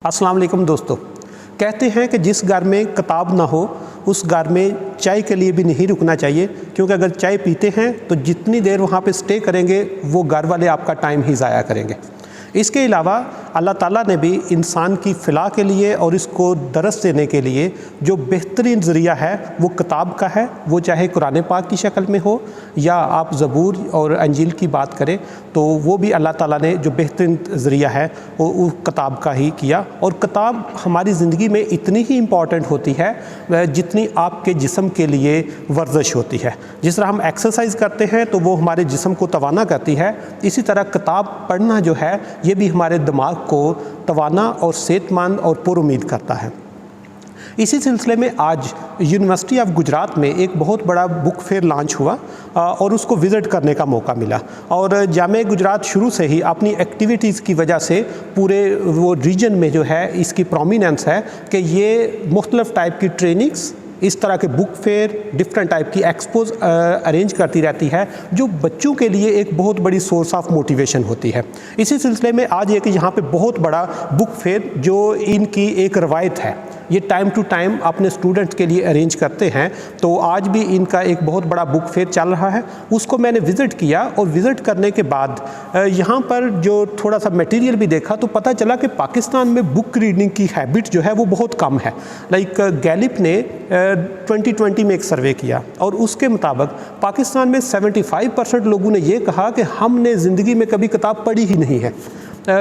अस्सलाम वालेकुम दोस्तों। कहते हैं कि जिस घर में किताब ना हो उस घर में चाय के लिए भी नहीं रुकना चाहिए, क्योंकि अगर चाय पीते हैं तो जितनी देर वहाँ पे स्टे करेंगे वो घर वाले आपका टाइम ही ज़ाया करेंगे। इसके अलावा अल्लाह ताला ने भी इंसान की फ़लाह के लिए और इसको दरस देने के लिए जो बेहतरीन ज़रिया है वो किताब का है, वो चाहे कुरान पाक की शक्ल में हो या आप ज़बूर और अंजील की बात करें तो वो भी अल्लाह ताला ने जो बेहतरीन ज़रिया है वो किताब का ही किया। और किताब हमारी ज़िंदगी में इतनी ही इम्पॉर्टेंट होती है जितनी आपके जिस्म के लिए वर्जिश होती है। जिस तरह हम एक्सरसाइज करते हैं तो वो हमारे जिस्म को तवाना करती है, इसी तरह किताब पढ़ना जो है ये भी हमारे दिमाग को तवाना और सेहतमंद और पुरुमीद करता है। इसी सिलसिले में आज यूनिवर्सिटी ऑफ गुजरात में एक बहुत बड़ा बुक फेयर लॉन्च हुआ और उसको विज़िट करने का मौका मिला। और जामे गुजरात शुरू से ही अपनी एक्टिविटीज़ की वजह से पूरे वो रीजन में जो है इसकी प्रोमिनेंस है कि ये मुख्तलिफ़ टाइप की ट्रेनिंग्स, इस तरह के बुक फेयर, डिफरेंट टाइप की एक्सपोज अरेंज करती रहती है जो बच्चों के लिए एक बहुत बड़ी सोर्स ऑफ मोटिवेशन होती है। इसी सिलसिले में आज एक यहाँ पे बहुत बड़ा बुक फेयर जो इनकी एक रवायत है, ये टाइम टू टाइम अपने स्टूडेंट्स के लिए अरेंज करते हैं, तो आज भी इनका एक बहुत बड़ा बुक फेयर चल रहा है। उसको मैंने विज़िट किया और विज़िट करने के बाद यहाँ पर जो थोड़ा सा मटेरियल भी देखा तो पता चला कि पाकिस्तान में बुक रीडिंग की हैबिट जो है वो बहुत कम है। लाइक गैलिप ने 2020 में एक सर्वे किया और उसके मुताबिक पाकिस्तान में 75% लोगों ने ये कहा कि हमने ज़िंदगी में कभी किताब पढ़ी ही नहीं है।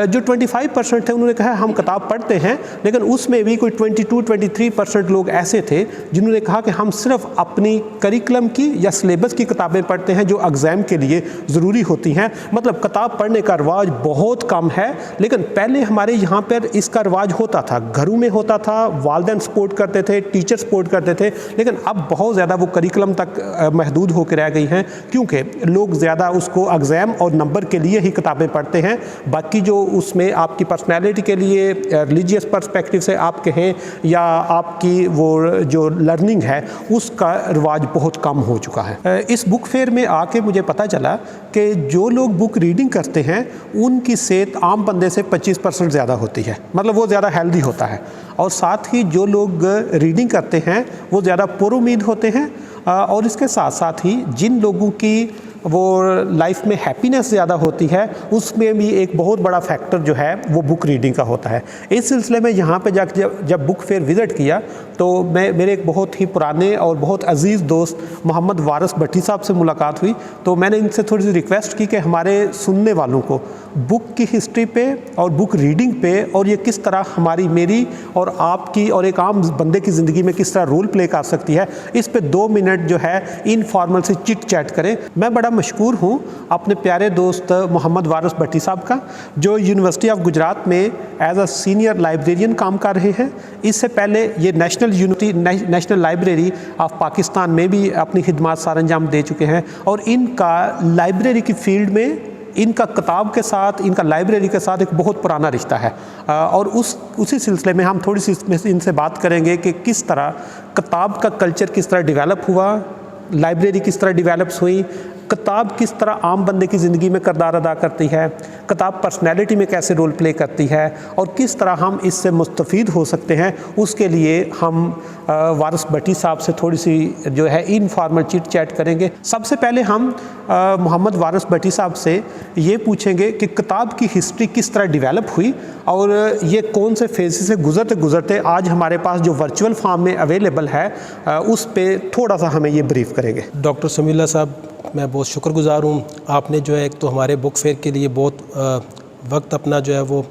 जो 25% थे उन्होंने कहा हम किताब पढ़ते हैं, लेकिन उसमें भी कोई 22-23% लोग ऐसे थे जिन्होंने कहा कि हम सिर्फ अपनी करिकुलम की या सिलेबस की किताबें पढ़ते हैं जो एग्ज़ाम के लिए ज़रूरी होती हैं। मतलब किताब पढ़ने का रिवाज बहुत कम है, लेकिन पहले हमारे यहाँ पर इसका रिवाज होता था, घरों में होता था, वालिदैन सपोर्ट करते थे, टीचर सपोर्ट करते थे, लेकिन अब बहुत ज़्यादा वो करिकुलम तक महदूद होकर रह गई हैं क्योंकि लोग ज़्यादा उसको एग्ज़ाम और नंबर के लिए ही किताबें पढ़ते हैं। बाकी जो उसमें आपकी पर्सनैलिटी के लिए रिलीजियस पर्सपेक्टिव से आप कहें या आपकी वो जो लर्निंग है उसका रिवाज बहुत कम हो चुका है। इस बुक फेयर में आके मुझे पता चला कि जो लोग बुक रीडिंग करते हैं उनकी सेहत आम बंदे से 25% ज़्यादा होती है, मतलब वो ज़्यादा हेल्दी होता है। और साथ ही जो लोग रीडिंग करते हैं वो ज़्यादा पुरुमीद होते हैं। और इसके साथ साथ ही जिन लोगों की वो लाइफ में हैप्पीनेस ज़्यादा होती है उसमें भी एक बहुत बड़ा फैक्टर जो है वो बुक रीडिंग का होता है। इस सिलसिले में यहाँ पे जब बुक फेयर विज़िट किया तो मेरे एक बहुत ही पुराने और बहुत अजीज़ दोस्त मोहम्मद वारिस भट्टी साहब से मुलाकात हुई। तो मैंने इनसे थोड़ी सी रिक्वेस्ट की कि हमारे सुनने वालों को बुक की हिस्ट्री पे और बुक रीडिंग पे और ये किस तरह मेरी और आपकी और एक आम बंदे की ज़िंदगी में किस तरह रोल प्ले कर सकती है, इस पे 2 मिनट जो है इनफॉर्मल से चिट चैट करें। मैं बड़ा मशकूर हूँ अपने प्यारे दोस्त मोहम्मद वारिस भट्टी साहब का, जो यूनिवर्सिटी ऑफ गुजरात में एज अ सीनियर लाइब्रेरियन काम कर रहे हैं। इससे पहले ये नेशनल लाइब्रेरी ऑफ पाकिस्तान में भी अपनी खिदमत सर अंजाम दे चुके हैं। और इनका लाइब्रेरी की फील्ड में इनका किताब के साथ, इनका लाइब्रेरी के साथ एक बहुत पुराना रिश्ता है। और उसी सिलसिले में हम थोड़ी सी इनसे बात करेंगे कि किस तरह किताब का कल्चर किस तरह डेवलप हुआ, लाइब्रेरी किस तरह डेवलप्स हुई, किताब किस तरह आम बंदे की ज़िंदगी में किरदार अदा करती है, किताब पर्सनैलिटी में कैसे रोल प्ले करती है और किस तरह हम इससे मुस्तफ़ीद हो सकते हैं। उसके लिए हम वारिस भट्टी साहब से थोड़ी सी जो है इनफॉर्मल चिट चैट करेंगे। सबसे पहले हम मोहम्मद वारिस भट्टी साहब से ये पूछेंगे कि किताब की हिस्ट्री किस तरह डेवलप हुई और ये कौन से फेज़ से गुज़रते गुज़रते आज हमारे पास जो वर्चुअल फॉर्म में अवेलेबल है उस पर थोड़ा सा हमें ये ब्रीफ करेंगे। डॉक्टर समीउल्लाह साहब, मैं बहुत शुक्रगुज़ार हूँ। आपने जो है एक तो हमारे बुक फेयर के लिए बहुत वक्त अपना जो है वो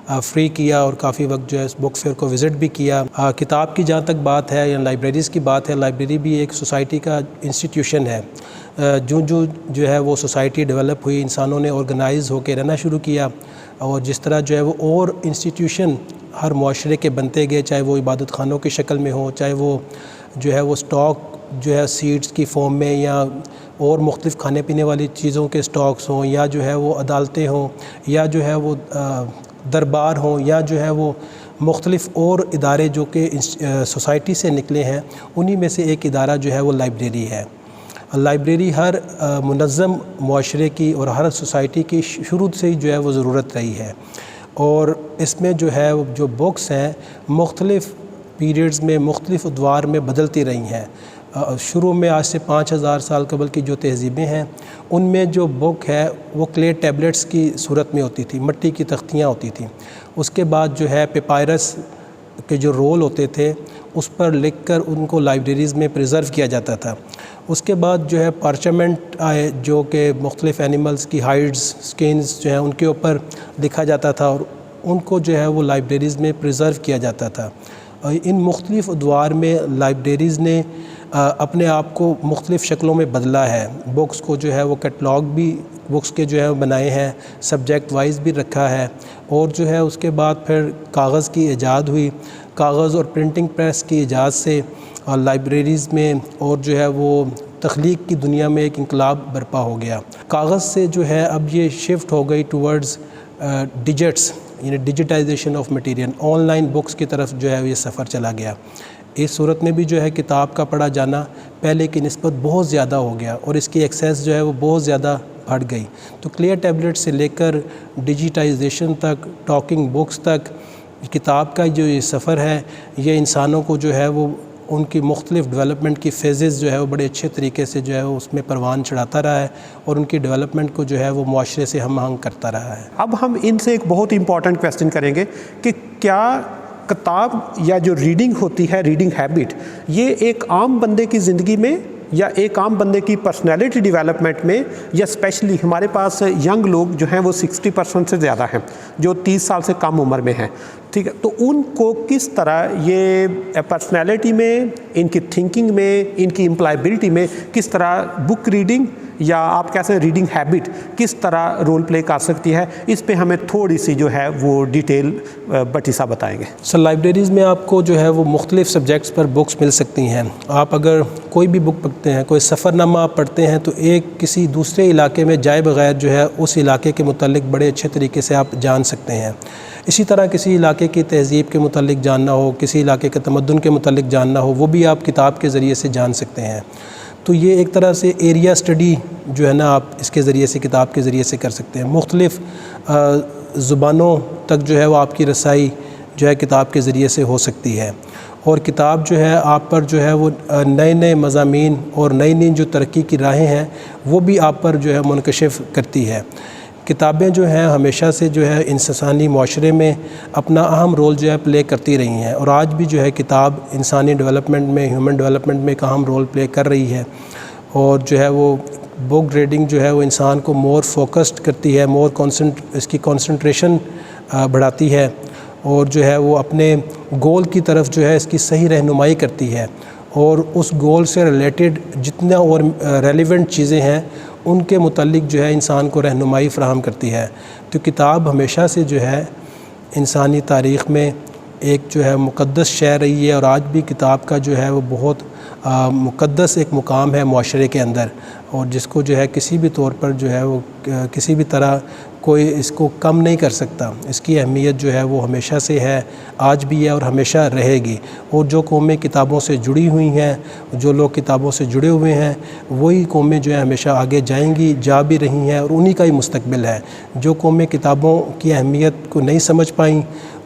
फ्री किया और काफ़ी वक्त जो है इस बुक फेयर को विज़िट भी किया। किताब की जहाँ तक बात है या लाइब्रेरीज़ की बात है, लाइब्रेरी भी एक सोसाइटी का इंस्टीट्यूशन है। जो है वो सोसाइटी डेवलप हुई, इंसानों ने ऑर्गेनाइज़ होकर रहना शुरू किया और जिस तरह जो है वो और इंस्टीट्यूशन हर मुआशरे के बनते गए, चाहे वो इबादत खानों की शक्ल में हो, चाहे वो जो है वो स्टॉक जो है सीड्स की फॉर्म में या और मुख्तलिफ़ खाने पीने वाली चीज़ों के स्टॉक्स हों, या जो है वो अदालतें हों, या जो है वो दरबार हों, या जो है वो मुख्तलिफ़ और इदारे जो कि सोसाइटी से निकले हैं, उन्हीं में से एक इदारा जो है वो लाइब्रेरी है। लाइब्रेरी हर मुनज़्ज़म मुआशरे की और हर सोसाइटी की शुरू से ही जो है वो ज़रूरत रही है। और इसमें जो है जो बुक्स हैं मुख्तलिफ़ पीरियड्स में मुख्तलिफ़ अदवार में बदलती रही हैं। शुरू में आज से 5000 साल कबल की जो तहज़ीबें हैं उनमें जो बुक है वो क्ले टैबलेट्स की सूरत में होती थी, मिट्टी की तख्तियाँ होती थी। उसके बाद जो है पेपायरस के जो रोल होते थे उस पर लिखकर उनको लाइब्रेरीज़ में प्रिज़र्व किया जाता था। उसके बाद जो है पार्चमेंट आए जो कि मुख्तलिफ़ एनिमल्स की हाइड्स स्किन्स जो है उनके ऊपर लिखा जाता था और उनको जो है वो लाइब्रेरीज़ में प्रिज़र्व किया जाता था। इन मुख्तलिफ़ अदवार में लाइब्रेरीज़ ने अपने आप को मुख्तलिफ़ शक्लों में बदला है। बुक्स को जो है वो कैटलॉग भी बुक्स के जो है बनाए हैं, सब्जेक्ट वाइज भी रखा है। और जो है उसके बाद फिर कागज़ की ईजाद हुई, कागज़ और प्रिंटिंग प्रेस की ईजाद से लाइब्रेरीज़ में और जो है वो तख्लीक की दुनिया में एक इंकलाब बर्पा हो गया। कागज़ से जो है अब ये शिफ्ट हो गई टूवर्ड्स डिजिट्स, यानी digitization of material, online books की तरफ जो है ये सफ़र चला गया। इस सूरत में भी जो है किताब का पढ़ा जाना पहले की निस्बत बहुत ज़्यादा हो गया और इसकी एक्सेस जो है वो बहुत ज़्यादा बढ़ गई। तो क्लियर टैबलेट से लेकर डिजिटाइजेशन तक, टॉकिंग बुक्स तक, किताब का जो ये सफ़र है ये इंसानों को जो है वो उनकी मुख्तलिफ़ डेवलपमेंट की फेजेज़ जो है वो बड़े अच्छे तरीके से जो है वो उसमें परवान चढ़ाता रहा है और उनकी डेवलपमेंट को जो है वो मुआशरे से हम आहंग करता रहा है। अब हम इनसे एक बहुत इंपॉर्टेंट क्वेश्चन करेंगे कि क्या किताब या जो रीडिंग होती है, रीडिंग हैबिट, ये एक आम बंदे की ज़िंदगी में या एक आम बंदे की पर्सनैलिटी डेवलपमेंट में, या स्पेशली हमारे पास यंग लोग जो हैं वो 60% से ज़्यादा हैं जो 30 साल से कम उम्र में हैं, ठीक है, तो उनको किस तरह ये पर्सनैलिटी में, इनकी थिंकिंग में, इनकी एम्प्लॉयबिलिटी में किस तरह बुक रीडिंग या आप कैसे रीडिंग हैबिट किस तरह रोल प्ले कर सकती है, इस पे हमें थोड़ी सी जो है वो डिटेल भट्टी साहब बताएंगे। सर, लाइब्रेरीज़ में आपको जो है वो मुख्तलिफ़ सब्जेक्ट्स पर बुक्स मिल सकती हैं। आप अगर कोई भी बुक पढ़ते हैं, कोई सफ़रनामा आप पढ़ते हैं तो एक किसी दूसरे इलाके में जाए बग़ैर जो है उस इलाके के मुतालिक बड़े अच्छे तरीके से आप जान सकते हैं। इसी तरह किसी इलाके की तहज़ीब के मुतालिक जानना हो, किसी इलाके के तमद्दुन के मुतालिक जानना हो, वो भी आप किताब के ज़रिए से जान सकते हैं। तो ये एक तरह से एरिया स्टडी जो है ना आप इसके ज़रिए से, किताब के ज़रिए से कर सकते हैं। मुख्तलिफ़ ज़ुबानों तक जो है वो आपकी रसाई जो है किताब के ज़रिए से हो सकती है और किताब जो है आप पर जो है वो नए नए मज़ामीन और नई नई जो तरक्की की राहें हैं वो भी आप पर जो है मुनकशिफ़ करती है। किताबें जो हैं हमेशा से जो है इंसानी माशरे में अपना अहम रोल जो है प्ले करती रही हैं और आज भी जो है किताब इंसानी डेवलपमेंट में, ह्यूमन डेवलपमेंट में एक अहम रोल प्ले कर रही है। और जो है वो बुक रीडिंग जो है वो इंसान को मोर फोकस्ड करती है, इसकी कंसंट्रेशन बढ़ाती है और जो है वो अपने गोल की तरफ जो है इसकी सही रहनुमाई करती है और उस गोल से रिलेटेड जितना और रेलिवेंट चीज़ें हैं उनके मुतालिक जो है इंसान को रहनुमाई फ़राहम करती है। तो किताब हमेशा से जो है इंसानी तारीख़ में एक जो है मुक़द्दस शय रही है और आज भी किताब का जो है वो बहुत मुक़द्दस एक मुकाम है मुआशरे के अंदर और जिसको जो है किसी भी तौर पर जो है वो किसी भी तरह कोई इसको कम नहीं कर सकता। इसकी अहमियत जो है वो हमेशा से है, आज भी है और हमेशा रहेगी। और जो कौमें किताबों से जुड़ी हुई हैं, जो लोग किताबों से जुड़े हुए हैं, वही कौमें जो है हमेशा आगे जाएंगी, जा भी रही हैं और उन्हीं का ही मुस्तकबिल है। जो कौमें किताबों की अहमियत को नहीं समझ पाईं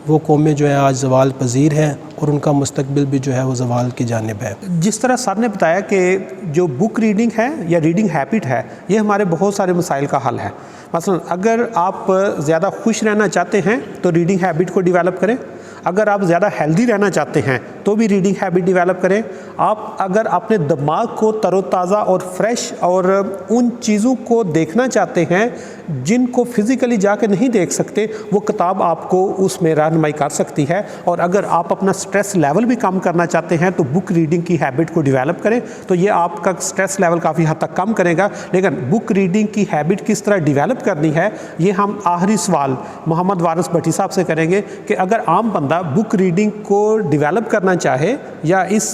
वो कौमें जो है आज ज़वाल पजीर हैं और उनका मुस्तकबिल भी जो है वो ज़वाल की जानिब है। जिस तरह सर ने बताया कि जो बुक रीडिंग है या रीडिंग हैबिट है ये हमारे बहुत सारे मसाइल का हल है। मसलन अगर आप ज़्यादा खुश रहना चाहते हैं तो रीडिंग हैबिट को डेवलप करें, अगर आप ज़्यादा हेल्दी रहना चाहते हैं तो भी रीडिंग हैबिट डेवलप करें, आप अगर अपने दिमाग को तरोताज़ा और फ्रेश और उन चीज़ों को देखना चाहते हैं जिनको फिज़िकली जाके नहीं देख सकते, वो किताब आपको उसमें रहनुमाई कर सकती है। और अगर आप अपना स्ट्रेस लेवल भी कम करना चाहते हैं तो बुक रीडिंग की हैबिट को डेवलप करें, तो ये आपका स्ट्रेस लेवल काफ़ी हद तक कम करेगा। लेकिन बुक रीडिंग की हैबिट किस तरह डेवलप करनी है ये हम आखिरी सवाल मोहम्मद वारिस भट्टी साहब से करेंगे कि अगर आम बंदा बुक रीडिंग को डेवलप करना चाहे या इस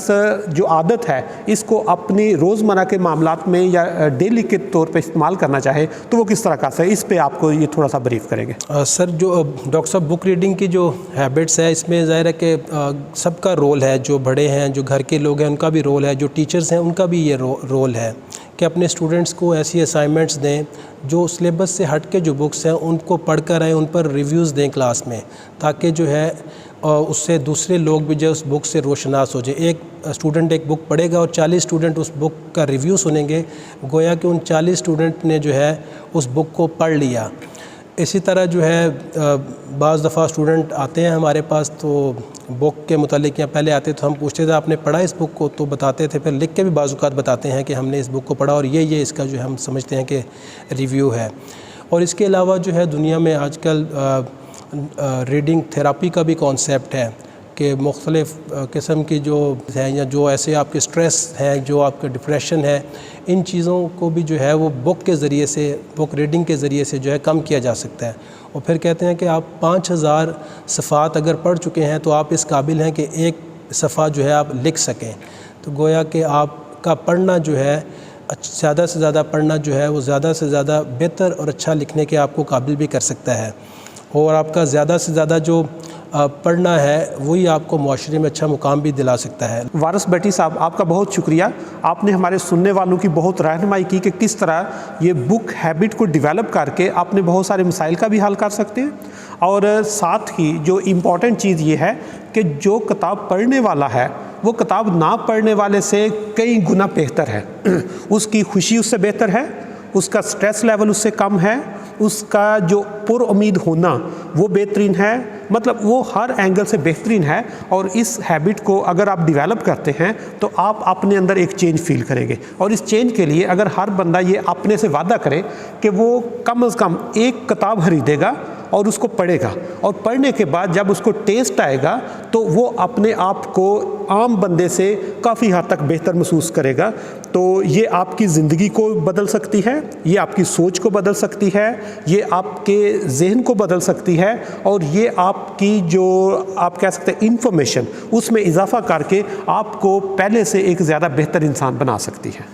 जो आदत है इसको अपनी रोज़मर्रा के मामलात में या डेली के तौर पे इस्तेमाल करना चाहे तो वो किस तरह का है, इस पे आपको ये थोड़ा सा ब्रीफ करेंगे। सर, जो डॉक्टर साहब बुक रीडिंग की जो हैबिट्स है इसमें ज़ाहिर है कि सबका रोल है, जो बड़े हैं, जो घर के लोग हैं उनका भी रोल है, जो टीचर्स हैं उनका भी ये रोल है कि अपने स्टूडेंट्स को ऐसी असाइनमेंट्स दें जो सिलेबस से हट के जो बुक्स हैं उनको पढ़ कर आएँ, उन पर रिव्यूज़ दें क्लास में, ताकि जो है उससे दूसरे लोग भी जो उस बुक से रोशनास हो जाए। एक स्टूडेंट एक बुक पढ़ेगा और 40 स्टूडेंट उस बुक का रिव्यू सुनेंगे, गोया कि उन 40 स्टूडेंट ने जो है उस बुक को पढ़ लिया। इसी तरह जो है बाज़ दफ़ा स्टूडेंट आते हैं हमारे पास, तो बुक के मुतालिक या पहले आते तो हम पूछते थे आपने पढ़ा इस बुक को, तो बताते थे, फिर लिख के भी बाज़ औक़ात बताते हैं कि हमने इस बुक को पढ़ा और ये इसका जो है हम समझते हैं कि रिव्यू है। और इसके अलावा जो है दुनिया में आजकल रीडिंग थेरापी का भी कॉन्सेप्ट है कि मुख्तलिफ़ किस्म की जो है या जो ऐसे आपके स्ट्रेस है, जो आपका डिप्रेशन है, इन चीज़ों को भी जो है वो बुक के ज़रिए से, बुक रीडिंग के ज़रिए से जो है कम किया जा सकता है। और फिर कहते हैं कि आप 5000 सफ़ात अगर पढ़ चुके हैं तो आप इस काबिल हैं कि एक सफ़ा जो है आप लिख सकें। तो गोया कि आपका पढ़ना जो है ज़्यादा से ज़्यादा पढ़ना जो है वो ज़्यादा से ज़्यादा बेहतर और अच्छा लिखने के आपको काबिल भी कर सकता है। और आपका ज़्यादा से ज़्यादा जो पढ़ना है वही आपको मुआशरे में अच्छा मुकाम भी दिला सकता है। वारिस भट्टी साहब, आपका बहुत शुक्रिया। आपने हमारे सुनने वालों की बहुत रहनुमाई की कि किस तरह ये बुक हैबिट को डेवलप करके आपने बहुत सारे मसाइल का भी हल कर सकते हैं। और साथ ही जो इम्पॉर्टेंट चीज़ ये है कि जो किताब पढ़ने वाला है वो किताब ना पढ़ने वाले से कई गुना बेहतर है। उसकी खुशी उससे बेहतर है, उसका स्ट्रेस लेवल उससे कम है, उसका जो पुरउम्मीद होना वो बेहतरीन है, मतलब वो हर एंगल से बेहतरीन है। और इस हैबिट को अगर आप डेवलप करते हैं तो आप अपने अंदर एक चेंज फील करेंगे। और इस चेंज के लिए अगर हर बंदा ये अपने से वादा करे कि वो कम से कम एक किताब खरीदेगा और उसको पढ़ेगा, और पढ़ने के बाद जब उसको टेस्ट आएगा तो वो अपने आप को आम बंदे से काफ़ी हद तक बेहतर महसूस करेगा। तो ये आपकी ज़िंदगी को बदल सकती है, ये आपकी सोच को बदल सकती है, ये आपके जहन को बदल सकती है, और ये आपकी जो आप कह सकते हैं इंफॉर्मेशन, उसमें इजाफ़ा करके आपको पहले से एक ज़्यादा बेहतर इंसान बना सकती है।